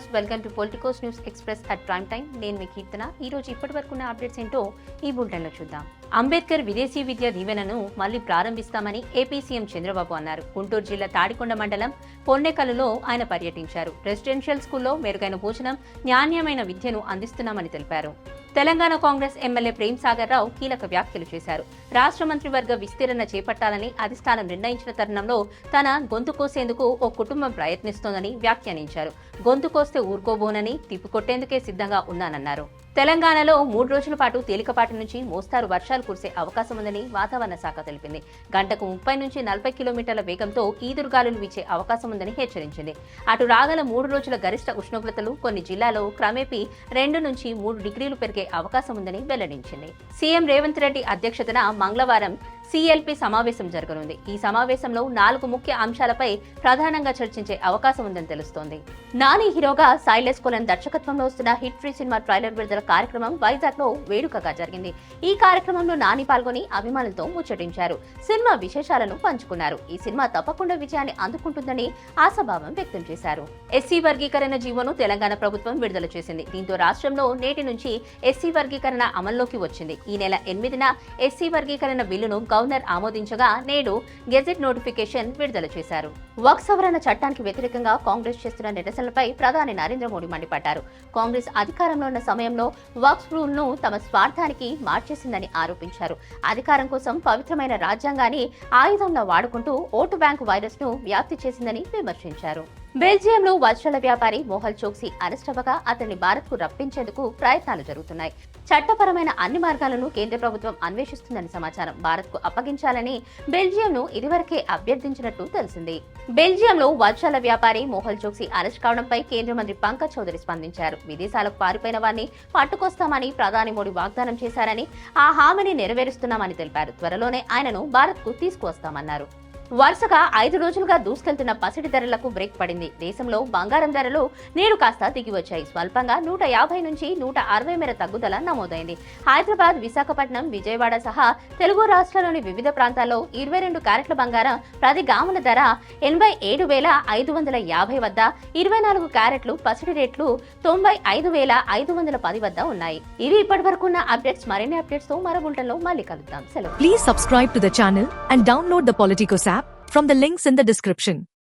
Viewers, welcome to Politicos news express at prime time. నేను మీ కీర్తన. ఈ రోజు ఇప్పటివరకు ఉన్న అప్డేట్స్ ఏంటో ఈ బులెటిన్లో చూద్దాం. అంబేద్కర్ విదేశీ విద్య దీవెనను మళ్లీ ప్రారంభిస్తామని ఏపీ సీఎం చంద్రబాబు అన్నారు. గుంటూరు జిల్లా తాడికొండ మండలం పొన్నెకల్లులో ఆయన పర్యటించారు. రెసిడెన్షియల్ స్కూల్లో మెరుగైన భోజనం, నాణ్యమైన విద్యను అందిస్తున్నామని తెలిపారు. తెలంగాణ కాంగ్రెస్ ఎమ్మెల్యే ప్రేమ్ సాగర్ రావు కీలక వ్యాఖ్యలు చేశారు. రాష్ట్ర మంత్రివర్గ విస్తరణ చేపట్టాలని అధిష్టానం నిర్ణయించిన తరుణంలో తన గొంతు కోసేందుకు ఓ కుటుంబం ప్రయత్నిస్తోందని వ్యాఖ్యానించారు. గొంతు కోస్తే ఊరుకోబోనని, తిప్పికొట్టేందుకే సిద్ధంగా ఉన్నానన్నారు. తెలంగాణలో 3 రోజుల పాటు తేలికపాటి నుంచి మోస్తారు వర్షాలు కురిసే అవకాశం ఉందని వాతావరణ శాఖ తెలిపింది. గంటకు 30 నుంచి 40 కిలోమీటర్ల వేగంతో ఈదురుగాలులు వీచే అవకాశం ఉందని హెచ్చరించింది. అటు రాగల 3 రోజుల గరిష్ట ఉష్ణోగ్రతలు కొన్ని జిల్లాల్లో క్రమేపీ 2 నుంచి 3 డిగ్రీలు పెరిగే అవకాశం ఉందని వెల్లడించింది. సీఎం రేవంత్ రెడ్డి అధ్యక్షతన మంగళవారం సీఎల్పీ సమావేశం జరగనుంది. ఈ సమావేశంలో 4 ముఖ్య అంశాలపై ప్రధానంగా చర్చించే అవకాశం ఉందని తెలుస్తోంది. నాని హీరోగా సైలెస్ కొలన్ దర్శకత్వంలో వస్తున్న హిట్ ఫ్రీ సినిమా ట్రైలర్ విడుదల కార్యక్రమం వైజాగ్ లో వేడుకగా జరిగింది. ఈ కార్యక్రమంలో నాని పాల్గొని అభిమానులతో ముచ్చటించారు. సినిమా విశేషాలను పంచుకున్నారు. ఈ సినిమా తప్పకుండా విజయాన్ని అందుకుంటుందని ఆశాభావం వ్యక్తం చేశారు. ఎస్సీ వర్గీకరణ జీవోను తెలంగాణ ప్రభుత్వం విడుదల చేసింది. దీంతో రాష్ట్రంలో నేటి నుంచి ఎస్సీ వర్గీకరణ అమల్లోకి వచ్చింది. ఈ నెల 8న ఎస్సీ వర్గీకరణ బిల్లును గవర్నర్ ఆమోదించగా నేడు గెజెట్ నోటిఫికేషన్ విడుదల చేశారు. వక్ఫ్ సవరణ చట్టానికి వ్యతిరేకంగా కాంగ్రెస్ చేస్తున్న నిరసనలపై ప్రధాని నరేంద్ర మోడీ మండిపడ్డారు. కాంగ్రెస్ అధికారంలో ఉన్న సమయంలో వక్ఫ్ రూల్ ను తమ స్వార్థానికి మార్చేసిందని ఆరోపించారు. అధికారం కోసం పవిత్రమైన రాజ్యాంగాన్ని ఆయుధంలా వాడుకుంటూ ఓటు బ్యాంకు వైరస్ ను వ్యాప్తి చేసిందని విమర్శించారు. బెల్జియంలో వజ్రాల వ్యాపారి మోహల్ చోక్సీ అరెస్ట్ అవ్వగా అతన్ని భారత్ కు రప్పించేందుకు ప్రయత్నాలు జరుగుతున్నాయి. చట్టపరమైన అన్ని మార్గాలను కేంద్ర ప్రభుత్వం అన్వేషిస్తుందని సమాచారం. భారత్ కు అప్పగించాలని బెల్జియంను ఇదివరకే అభ్యర్థించినట్టు తెలిసింది. బెల్జియంలో వజ్రాల వ్యాపారి మోహల్ చోక్సీ అరెస్ట్ కావడంపై కేంద్ర మంత్రి పంకజ్ చౌదరి స్పందించారు. విదేశాలకు పారిపోయిన వారిని పట్టుకొస్తామని ప్రధాని మోడీ వాగ్దానం చేశారని, ఆ హామీని నెరవేరుస్తున్నామని తెలిపారు. త్వరలోనే ఆయనను భారత్ కు తీసుకువస్తామన్నారు. వరుసగా 5 రోజులుగా దూసుకెళ్తున్న పసిడి ధరలకు బ్రేక్ పడింది. దేశంలో బంగారం ధరలు నేడు కాస్త దిగివచ్చాయి. స్వల్పంగా 150 నుంచి 160 మేర తగ్గుదల నమోదైంది. హైదరాబాద్, విశాఖపట్నం, విజయవాడ సహా తెలుగు రాష్ట్రాల్లోని వివిధ ప్రాంతాల్లో 22 క్యారెట్ల బంగారం ప్రతి గ్రాముల ధర 87,550 వద్ద, 24 క్యారెట్లు పసిడి రేట్లు 95,510 వద్ద ఉన్నాయి. ఇవి ఇప్పటివరకు ఉన్న అప్డేట్స్. మరిన్ని అప్డేట్స్ తో మరో బులెటిన్లో మళ్ళీ కలుద్దాం. సెలవు. Please subscribe to the channel and download the Politicos app from the links in the description.